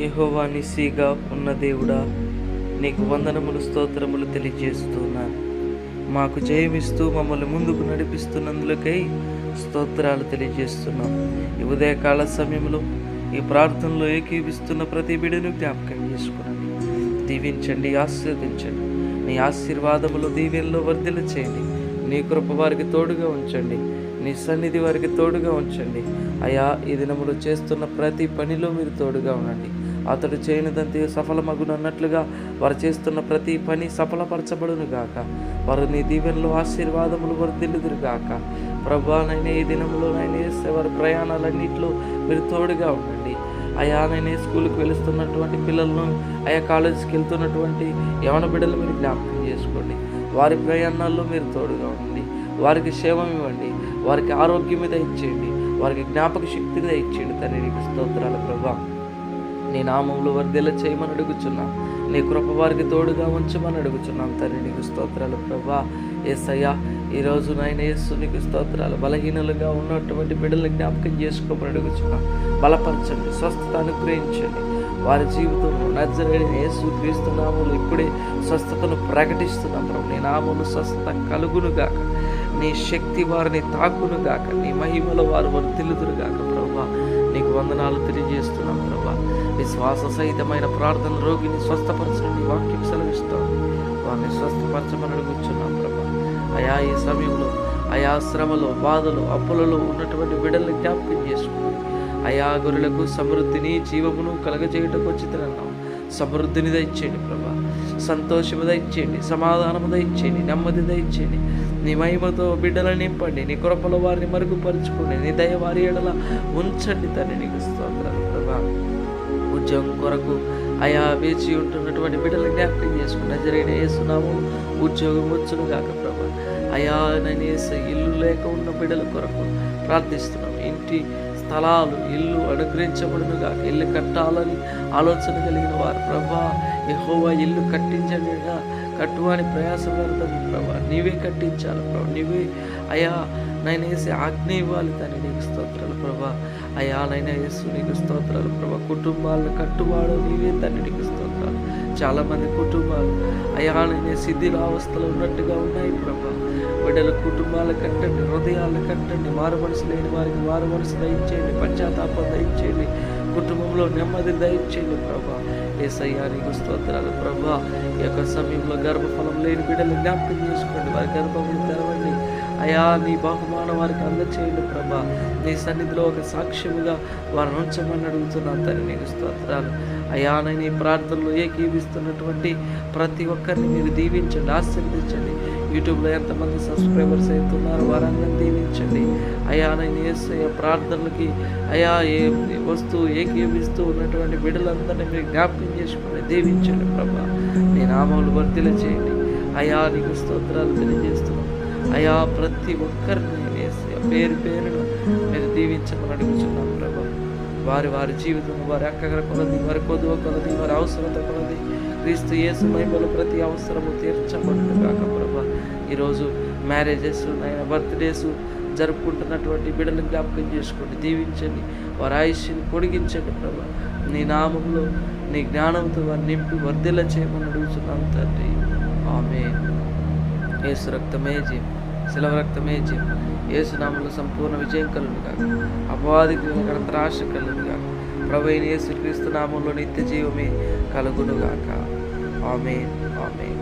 యెహోవా నిస్సీగా ఉన్న దేవుడా, నీకు వందనములు స్తోత్రములు తెలియజేస్తున్నాను. మాకు జయమిస్తూ మమ్మల్ని ముందుకు నడిపిస్తున్నందులకై స్తోత్రాలు తెలియజేస్తున్నాం. ఈ ఉదయకాల సమయంలో ఈ ప్రార్థనలో ఏకీవిస్తున్న ప్రతి బిడ్డను జ్ఞాపకం చేసుకునండి, దీవించండి, ఆశీర్వదించండి. నీ ఆశీర్వాదములు దీవెనలో వర్ధిల్ల చేయండి. నీ కృప వారికి తోడుగా ఉంచండి, నీ సన్నిధి వారికి తోడుగా ఉంచండి. అయా, ఈ దినములు చేస్తున్న ప్రతి పనిలో మీరు తోడుగా ఉండండి. అతడు చేయనిదంతే సఫలమగునన్నట్లుగా వారు చేస్తున్న ప్రతి పని సఫలపరచబడును గాక. వారు నీ దీవెనలో ఆశీర్వాదములు వర్ధిల్లుదురు గాక. ప్రభువా, నైనా ఈ దినంలో నైనా వారి ప్రయాణాలన్నింటిలో మీరు తోడుగా ఉండండి. అయా, నైనా స్కూల్కి వెళుతున్నటువంటి పిల్లలను, అయా కాలేజీకి వెళ్తున్నటువంటి యవన బిడ్డలు మీరు జ్ఞాపకం చేసుకోండి. వారి ప్రయాణాల్లో మీరు తోడుగా ఉండండి. వారికి క్షేమం ఇవ్వండి, వారికి ఆరోగ్యం మీద ఇచ్చేయండి, వారికి జ్ఞాపక శక్తి మీద ఇచ్చేయండి. తండ్రి, నీకు స్తోత్రాలు ప్రభా. నీ నామంలో వర్ధిల్ల చేయమని అడుగుచున్నాం. నీ కృప వారికి తోడుగా ఉంచమని అడుగుచున్నాం. తండ్రి, నీకు స్తోత్రాలు ప్రభా. యేసయ్యా, ఈరోజు నాయన యేసు నీకు స్తోత్రాలు. బలహీనలుగా ఉన్నటువంటి బిడ్డలను జ్ఞాపకం చేసుకోమని అడుగుచున్నాం. బలపరచండి, స్వస్థత అనుగ్రహించండి. వారి జీవితంలో నజరేయుడైన యేసు క్రీస్తు నామములో ఇప్పుడే స్వస్థతను ప్రకటిస్తున్నాం ప్రభు. నీ నామములో స్వస్థత కలుగునుగాక, నీ శక్తి వారిని తాకునుగాక, నీ మహిమలో వారు వర్ధిల్లుదురుగాక. ప్రభా, నీకు వందనాలు తెలియజేస్తున్నాం ప్రభా. విశ్వాస సహితమైన ప్రార్థన రోగిని స్వస్థపరచండి, వాక్యం సెలవిస్తాం. వారిని స్వస్థపరచమని అడుగుచున్నాం ప్రభా. అయా, ఈ సమయంలో అయా శ్రమలో, బాధలు, అప్పులలో ఉన్నటువంటి బిడ్డల్ని జ్ఞాపకం చేసుకోండి. అయా, గొర్రెలకు సమృద్ధిని, జీవమును కలగజేయటకు వచ్చితనన్నాం. సమృద్ధిని దయచేయండి ప్రభా. సంతోషము దయచేయండి, సమాధానము దయచేయండి, నెమ్మది దయచేయండి. నీ మహిమతో బిడ్డలను నింపండి, నీ కృపలో వారిని మరుగుపరుచుకోండి, నీ దయ వారి ఎడల ఉంచండి. తండ్రి, నీకు స్తోత్రాలు ప్రభా. ఉద్యోగం కొరకు అయా వేచి ఉంటున్నటువంటి బిడ్డలను జ్ఞాపకం చేసుకున్న జరిగిన యేసునామములో ఉద్యోగం వచ్చును గాక ప్రభా. అయా, నేను ఇల్లు లేక ఉన్న బిడ్డల కొరకు ప్రార్థిస్తున్నాం. ఇంటి స్థలాలు, ఇల్లు అనుగ్రహించబడును గాక. ఇల్లు కట్టాలని ఆలోచన కలిగిన వారు ప్రభా, యెహోవా ఇల్లు కట్టించండి, కట్టువాని ప్రయాసం వ్యర్థము ప్రభా. నీవే కట్టించాలి ప్రభా, నీవే అయా నైనా వేసి ఆజ్ఞ ఇవ్వాలి. తండ్రి, నీకు స్తోత్రాలు ప్రభా. అయా, నైనా యేసు నీకు స్తోత్రాలు ప్రభా. కుటుంబాలను కట్టువాడు నీవే తండ్రి, నీకు స్తోత్రాలు. చాలామంది కుటుంబాలు అయా నైనా శిథిలావస్థలో ఉన్నట్టుగా ఉన్నాయి ప్రభా. బిడ్డల కుటుంబాలు కట్టండి, హృదయాలు కట్టండి. మారు మనసు లేని వారికి మారు మనసు దయచేయండి, పశ్చాత్తాపం దయచేయండి, కుటుంబంలో నెమ్మది దయచేయండి ప్రభా. యేసయ్యా, నీకు స్తోత్రాలు ప్రభా. ఈ యొక్క సమయంలో గర్భఫలం లేని బిడ్డలు జ్ఞాపకం చేసుకోండి, వారి గర్భములు తెరవండి. అయా, నీ బహుమానం వారికి అందచేయండి ప్రభా. నీ సన్నిధిలో ఒక సాక్ష్యముగా వారిని ఉంచమని అడుగుతున్నాను. తండ్రి, నీకు స్తోత్రాలు. అయా, నేను ఈ ప్రార్థనలో ఏకీవిస్తున్నటువంటి ప్రతి ఒక్కరిని మీరు దీవించండి, ఆశీర్వదించండి. యూట్యూబ్లో ఎంతమంది సబ్స్క్రైబర్స్ అవుతున్నారో వారందరినీ దీవించండి. అయా, నేను యేసయ్య ప్రార్థనలకి అయా వస్తూ ఏకీవిస్తూ ఉన్నటువంటి బిడ్డలందరినీ మీరు జ్ఞాపకం చేసుకుని దీవించండి ప్రభా. నీ నామములు వర్ధిల్ల చేయండి. అయా, నీకు స్తోత్రాలు తెలియజేస్తున్నాం. అయా, ప్రతి ఒక్కరిని యేసయ్య పేరు పేరును మీరు దీవించమని అడుగుతున్నాం ప్రభా. వారి వారి జీవితం, వారి అక్కగర కొలది, వారి కొదువ కొలది, వారి అవసరత కొలది క్రీస్తు యేసు మహిమలో ప్రతి అవసరము తీర్చబడును గాక ప్రభా. ఈరోజు మ్యారేజెస్, బర్త్డేస్ జరుపుకుంటున్నటువంటి బిడ్డలను జ్ఞాపకం చేసుకోండి, దీవించండి, వారి ఆయుష్ని పొడిగించండి ప్రభా. నీ నామంలో నీ జ్ఞానంతో వారిని నింపి వర్ధిల్ల చేయమని అడుగుతున్నాం తండ్రి. ఆమేన్. యేసు రక్తమే జయం, శిలవ రక్తమే జయం. యేసు నామములో సంపూర్ణ విజయం కలుగును గాక. అపవాదికి ఆశ కలుగును గాక. ప్రభువైన యేసు క్రీస్తు నామములో నిత్య జీవమే కలుగును గాక. ఆమేన్, ఆమేన్.